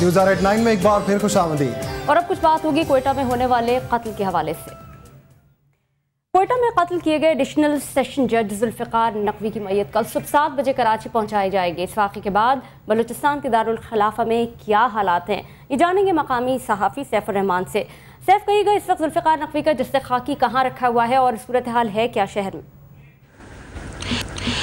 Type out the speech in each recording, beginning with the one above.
News are eight 9 में एक बार फिर खुशामदीद। और अब कुछ बात होगी कोयटा में होने वाले कत्ल के हवाले से। कोयटा में कत्ल किए गए एडिशनल सेशन जज जुल्फ़िकार नकवी की मैयत कल सुबह 7 बजे कराची पहुंचाई जाएगी। इस वाक़े के बाद बलूचिस्तान के दारुल खिलाफा में क्या हालात हैं, ये जानेंगे मकामी सहाफ़ी सैफुर रहमान से। सैफ, कहिएगा इस वक्त जुल्फ़िकार नकवी का जस्ते खाकी कहाँ रखा हुआ है और सूरत हाल है क्या शहर में?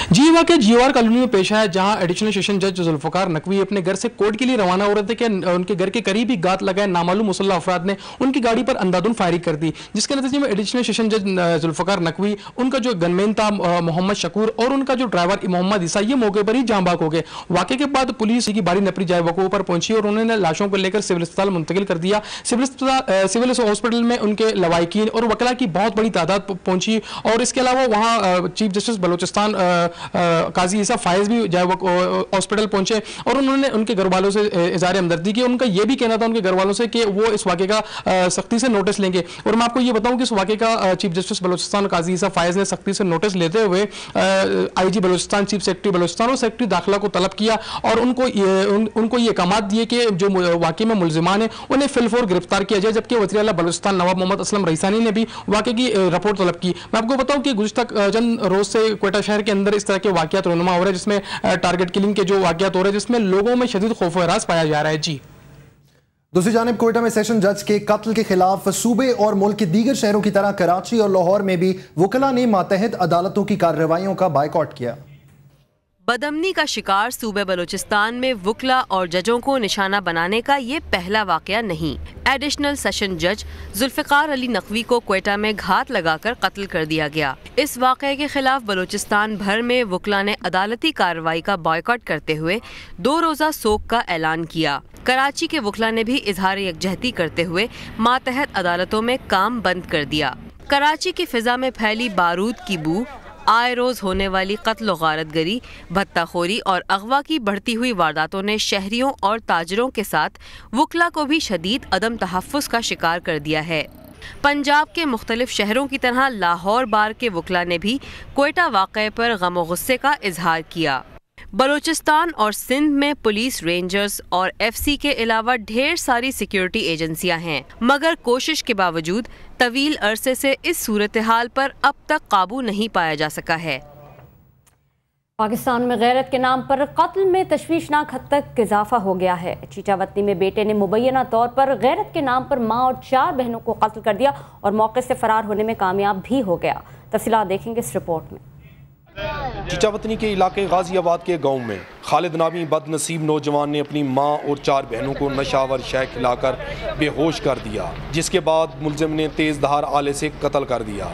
जी, वाक़या जीओआर कॉलोनी में पेश है, जहां एडिशनल सेशन जज जुल्फ़िकार नकवी अपने घर से कोर्ट के लिए रवाना हो रहे थे कि उनके घर के करीब ही गात लगाए नामालूम मुसल्लह अफराद ने उनकी गाड़ी पर अंधाधुंध फायरिंग कर दी, जिसके नतीजे में एडिशनल सेशन जज जुल्फ़िकार नकवी, उनका जो गनमैन था मोहम्मद शकूर और उनका जो ड्राइवर मोहम्मद ईसा, ये मौके पर ही जाँ बाग हो गए। वाक़े के बाद पुलिस की बारी नपरी जाए वक़ूफ़ पर पहुंची और उन्होंने लाशों को लेकर सिविल अस्पताल मुंतकिल कर दिया। सिविल हॉस्पिटल में उनके लवाकिन और वकला की बहुत बड़ी तादाद पहुंची और इसके अलावा वहाँ चीफ जस्टिस बलोचिस्तान काजी ईसा फायज भी हॉस्पिटल पहुंचे और उन्होंने उनके घर वालों से इज़हार हमदर्दी की। उनका यह भी कहना था उनके घर वालों से कि वो इस वाक़े का सख्ती से नोटिस लेंगे। और मैं आपको ये बताऊं कि इस वाक़े का चीफ जस्टिस बलोचिस्तान काजी ईसा फायज ने सख्ती से नोटिस लेते हुए IG Balochistan, chief secretary Balochistan और सेक्रेटरी दाखिला को तलब किया और उनको ये अहकामात दिए कि जो वाक़े में मुलजिमान है उन्हें फिलफौर गिरफ्तार किया जाए। जबकि वज़ीर आला बलोचिस्तान नवाब मोहम्मद असलम रईसानी ने भी वाक़े की रिपोर्ट तलब की। मैं आपको बताऊं कि गुज़िश्ता चंद रोज से कोयटा शहर के अंदर इस तरह के वाक़यात रोनुमा हो रहे हैं, जिसमें टारगेट किलिंग के जो वाक़यात हो रहे हैं, जिसमें लोगों में शदीद खौफ व हरास पाया जा रहा है। जी, दूसरी जानिब कोयटा में सेशन जज के कत्ल के खिलाफ सूबे और मुल्क के दीगर शहरों की तरह कराची और लाहौर में भी वकला ने मातहत अदालतों की कार्रवाइयों का बायकॉट किया। बदअमनी का शिकार सूबे बलूचिस्तान में वकला और जजों को निशाना बनाने का ये पहला वाकया नहीं। एडिशनल सेशन जज जुल्फ़िकार अली नकवी को कोयटा में घात लगाकर कत्ल कर दिया गया। इस वाक़े के खिलाफ बलूचिस्तान भर में वकला ने अदालती कार्रवाई का बॉयकॉट करते हुए 2 रोज़ा सोग का ऐलान किया। कराची के वकला ने भी इजहार यकजहती करते हुए मातहत अदालतों में काम बंद कर दिया। कराची की फिजा में फैली बारूद की बू, आए रोज होने वाली कत्ल गारतगरी, भत्ताखोरी और अगवा की बढ़ती हुई वारदातों ने शहरियों और ताजरों के साथ वकला को भी शदीद अदम तहफ़्फ़ुज़ का शिकार कर दिया है। पंजाब के मुख्तलिफ शहरों की तरह लाहौर बार के वकला ने भी कोयटा वाक़े पर गम व गुस्से का इजहार किया। बलूचिस्तान और सिंध में पुलिस, रेंजर्स और FC के अलावा ढेर सारी सिक्योरिटी एजेंसियां हैं, मगर कोशिश के बावजूद तवील अरसे से इस सूरत हाल पर अब तक काबू नहीं पाया जा सका है। पाकिस्तान में गैरत के नाम पर कत्ल में तशवीशनाक हद तक इजाफा हो गया है। चीचावतनी में बेटे ने मुबैना तौर पर गैरत के नाम पर माँ और 4 बहनों को कत्ल कर दिया और मौके से फरार होने में कामयाब भी हो गया। तफसीलात देखेंगे इस रिपोर्ट में। चीचावतनी के इलाके गाजियाबाद के गांव में खालिद नामी बदनसीब नौजवान ने अपनी मां और 4 बहनों को नशावर शय खिलाकर बेहोश कर दिया, जिसके बाद मुलजिम ने तेज धार आले से कत्ल कर दिया।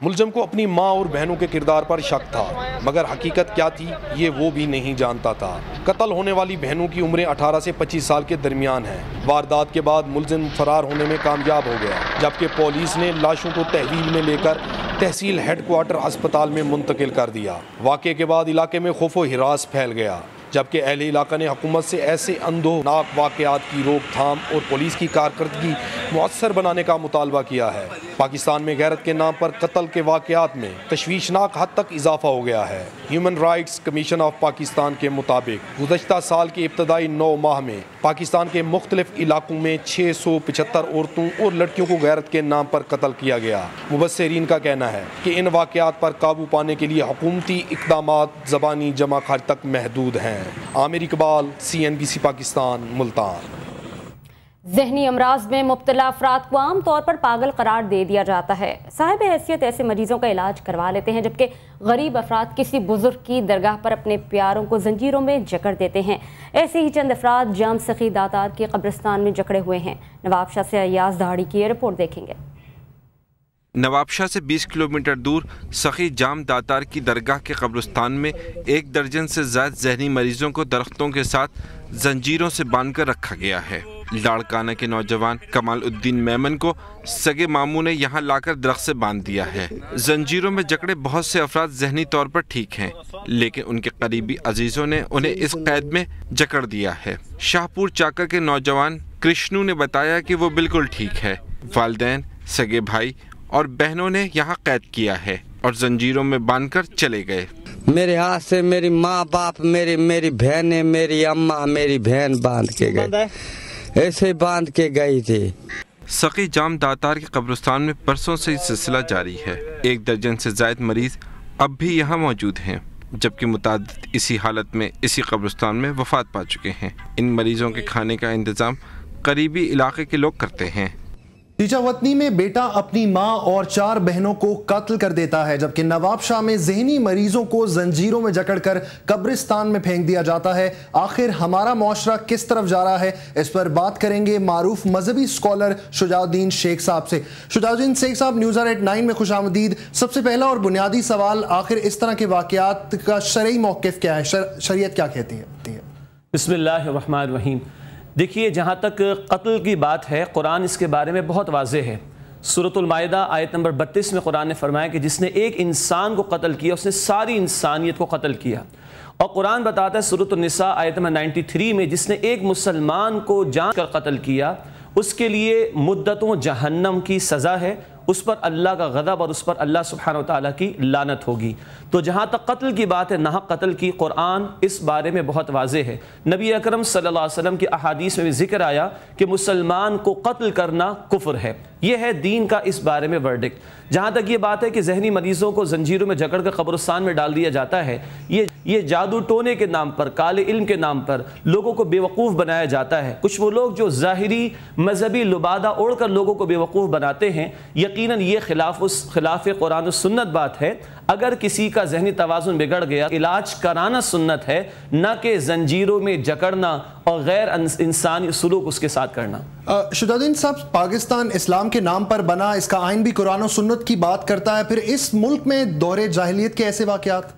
मुलजिम को अपनी मां और बहनों के किरदार पर शक था, मगर हकीकत क्या थी ये वो भी नहीं जानता था। कत्ल होने वाली बहनों की उम्रें 18 से 25 साल के दरमियान है। वारदात के बाद मुलजिम फरार होने में कामयाब हो गया, जबकि पुलिस ने लाशों को तहवील में लेकर तहसील हेडक्वार्टर अस्पताल में मुंतकिल कर दिया। वाक़े के बाद इलाके में खौफ व हिरास फैल गया, जबकि अहले इलाका ने हुकूमत से ऐसे अंधोनाक वाक़यात की रोकथाम और पुलिस की कारकर्दगी मुअस्सर बनाने का मुतालबा किया है। पाकिस्तान में गैरत के नाम पर कत्ल के वाक़यात में तशवीशनाक हद तक इजाफा हो गया है। Human rights commission of Pakistan के मुताबिक गुज़श्ता साल के इब्तदाई 9 माह में पाकिस्तान के मुख्तलिफ इलाकों में 675 औरतों और लड़कियों को गैरत के नाम पर कत्ल किया गया। मुबस्सिरीन का कहना है कि इन वाक़यात पर काबू पाने के लिए हुकूमती इक़दामात ज़बानी जमा खर्च तक महदूद हैं। आमिर इकबाल, CNBC पाकिस्तान, मुल्तान। ज़हनी अमराज में मुब्तला अफराद को आम तौर पर पागल करार दे दिया जाता है। साहिब हैसियत ऐसे मरीजों का इलाज करवा लेते हैं, जबकि गरीब अफराद किसी बुजुर्ग की दरगाह पर अपने प्यारों को जंजीरों में जकड़ देते हैं। ऐसे ही चंद अफराद जाम सखी दातार के कब्रिस्तान में जकड़े हुए हैं। नवाबशाह से अयाज दहाड़ी की रिपोर्ट देखेंगे। नवाबशाह से 20 किलोमीटर दूर सखी जाम दातार की दरगाह के कब्रिस्तान में 1 दर्जन से ज़्यादा ज़हनी मरीजों को दरख्तों के साथ जंजीरों से बांधकर रखा गया है। लाड़काना के नौजवान कमाल उद्दीन मेमन को सगे मामू ने यहाँ लाकर दरख्त से बांध दिया है। जंजीरों में जकड़े बहुत से अफराद ज़हनी तौर पर ठीक हैं, लेकिन उनके करीबी अजीज़ों ने उन्हें इस कैद में जकड़ दिया है। शाहपुर चाकर के नौजवान कृष्णू ने बताया कि वो बिल्कुल ठीक है। वालिदैन, सगे भाई और बहनों ने यहाँ कैद किया है और जंजीरों में बांधकर चले गए। मेरे हाथ से मेरी माँ बाप, मेरी बहनें, मेरी अम्मा, मेरी बहन बांध के गए, ऐसे बांध के गई थी। सखी जाम दातार के कब्रिस्तान में परसों से ये सिलसिला जारी है। 1 दर्जन से ज़ायद मरीज अब भी यहाँ मौजूद हैं, जबकि मुतादिद इसी हालत में इसी कब्रिस्तान में वफात पा चुके हैं। इन मरीजों के खाने का इंतज़ाम करीबी इलाके के लोग करते हैं। टीचा वतनी में बेटा अपनी मां और 4 बहनों को कत्ल कर देता है, जबकि नवाबशाह में ज़हनी मरीजों को जंजीरों में जकड़कर कब्रिस्तान में फेंक दिया जाता है। आखिर हमारा मुआशरा किस तरफ जा रहा है, इस पर बात करेंगे मारूफ मजहबी स्कॉलर शुजाउद्दीन शेख साहब से। शुजाउद्दीन शेख साहब, न्यूज़ एट 9 में खुशामदीद। सबसे पहला और बुनियादी सवाल, आखिर इस तरह के वाक़यात का शरई मौक़िफ़ क्या है, शरीयत क्या कहती है? बिस्मिल्लाहिर्रहमानिर्रहीम। देखिए, जहाँ तक कत्ल की बात है, कुरान इसके बारे में बहुत वाज़ेह है। सूरतुल माइदा आयत नंबर 32 में कुरान ने फरमाया कि जिसने एक इंसान को कत्ल किया उसने सारी इंसानियत को कत्ल किया। और कुरान बताता है सूरतुल निसा आयत नंबर 93 में जिसने एक मुसलमान को जान कर कत्ल किया उसके लिए मुद्दतों जहन्नम की सज़ा है, उस पर अल्लाह का गज़ब और उस पर अल्लाह सुब्हानहू व तआला की लानत होगी। तो जहाँ तक कत्ल की बात है, नाहक कत्ल की, कुरान इस बारे में बहुत वाज़ेह है। नबी अकरम सल्लल्लाहु अलैहि वसल्लम की अहादीस में भी जिक्र आया कि मुसलमान को कत्ल करना कुफ्र है। यह है दीन का इस बारे में वर्डिक्ट। जहाँ तक ये बात है कि जहनी मरीज़ों को जंजीरों में जकड़ कर कब्रिस्तान में डाल दिया जाता है, ये जादू टोने के नाम पर, काले इल्म के नाम पर लोगों को बेवकूफ़ बनाया जाता है। कुछ वो लोग जो ज़ाहिरी मजहबी लुबादा ओढ़ कर लोगों को बेवकूफ़ बनाते हैं, यकीनन ये खिलाफ कुरान और सुन्नत बात है। अगर किसी का जहनी तवाज़ुन बिगड़ गया, इलाज कराना सुन्नत है, न कि जंजीरों में जकड़ना और गैर इंसानी सलूक उसके साथ करना। शुजाउद्दीन साहब, पाकिस्तान इस्लाम के नाम पर बना, इसका आइन भी कुरान और सुन्नत की बात करता है, फिर इस मुल्क में दौरे जाहिलियत के ऐसे वाक़यात?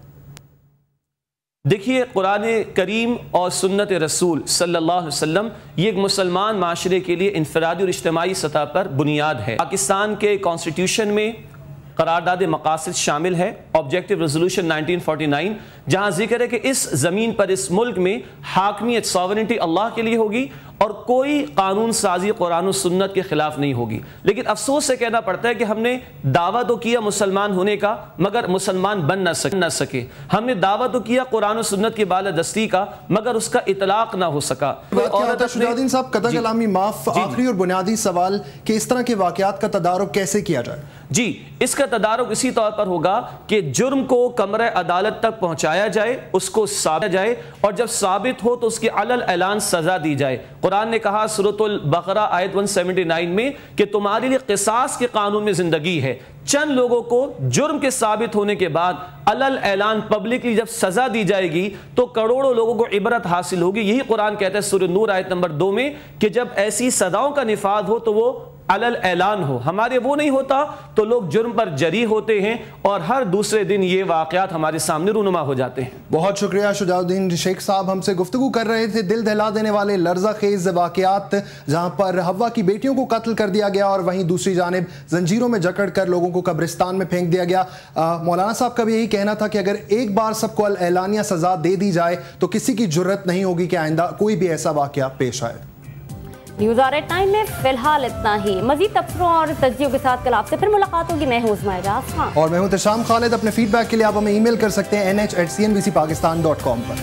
देखिए, कुरान करीम और सुन्नत रसूल सल्लल्लाहु अलैहि वसल्लम ये एक मुसलमान माशरे के लिए इनफरादी और इज्तिमाई सतह पर बुनियाद है। पाकिस्तान के कॉन्स्टिट्यूशन में करारदाद मकासद शामिल है, ऑब्जेक्टिव रेजोल्यूशन 1949, जहाँ जिक्र है कि इस ज़मीन पर, इस मुल्क में हाकमियत, सॉवरेनिटी अल्लाह के लिए होगी और कोई कानून साजी कुरान और सुन्नत के खिलाफ नहीं होगी। लेकिन अफसोस से कहना पड़ता है कि हमने दावा तो किया मुसलमान होने का, मगर मुसलमान बन न सके। हमने दावा तो किया कुरान और सुन्नत की बालादस्ती का, मगर उसका इतलाक ना हो सका। शुजाउद्दीन साहब, कतई कलामी माफ, आखिरी और बुनियादी सवाल कि इस तरह के वाक़यात का तदारुक कैसे किया जाए? जी, इसका तदारुक इसी तौर पर होगा कि जुर्म को कमरे अदालत तक पहुंचाया जाए, उसको साबित जाए, और जब साबित हो तो उसकी अलल ऐलान सजा दी जाए। कुरान ने कहा सूरतुल बकरा आयत 179 में कि तुम्हारे लिए क़िसास के कानून में जिंदगी है। चंद लोगों को जुर्म के साबित होने के बाद अलल ऐलान पब्लिकली जब सजा दी जाएगी तो करोड़ों लोगों को इबरत हासिल होगी। यही कुरान कहता है सूरह नूर आयत नंबर 2 में कि जब ऐसी सजाओं का निफाज हो तो वो अलल ऐलान हो। हमारे वो नहीं होता तो लोग जुर्म पर जरी होते हैं और हर दूसरे दिन ये वाक़यात हमारे सामने रूनुमा हो जाते हैं। बहुत शुक्रिया शुजाउद्दीन शेख साहब, हमसे गुफ्तगू कर रहे थे दिल दहला देने वाले लर्जा खेज वाक़यात, जहाँ पर हवा की बेटियों को कत्ल कर दिया गया और वहीं दूसरी जानिब जंजीरों में जकड़ कर लोगों को कब्रिस्तान में फेंक दिया गया। मौलाना साहब का भी यही कहना था कि अगर एक बार सबको एलानिया सजा दे दी जाए तो किसी की जुर्रत नहीं होगी कि आइंदा कोई भी ऐसा वाक़या पेश आए। न्यूज़ एट 9 में फिलहाल इतना ही। मजीद तबसरों और तज्जियों के साथ कल आपसे फिर मुलाकात होगी। मैं हूं उस्मा एजाज खान और मैं हूं तशाम खालिद। अपने फीडबैक के लिए आप हमें ईमेल कर सकते हैं nh@cnbcpakistan.com पर।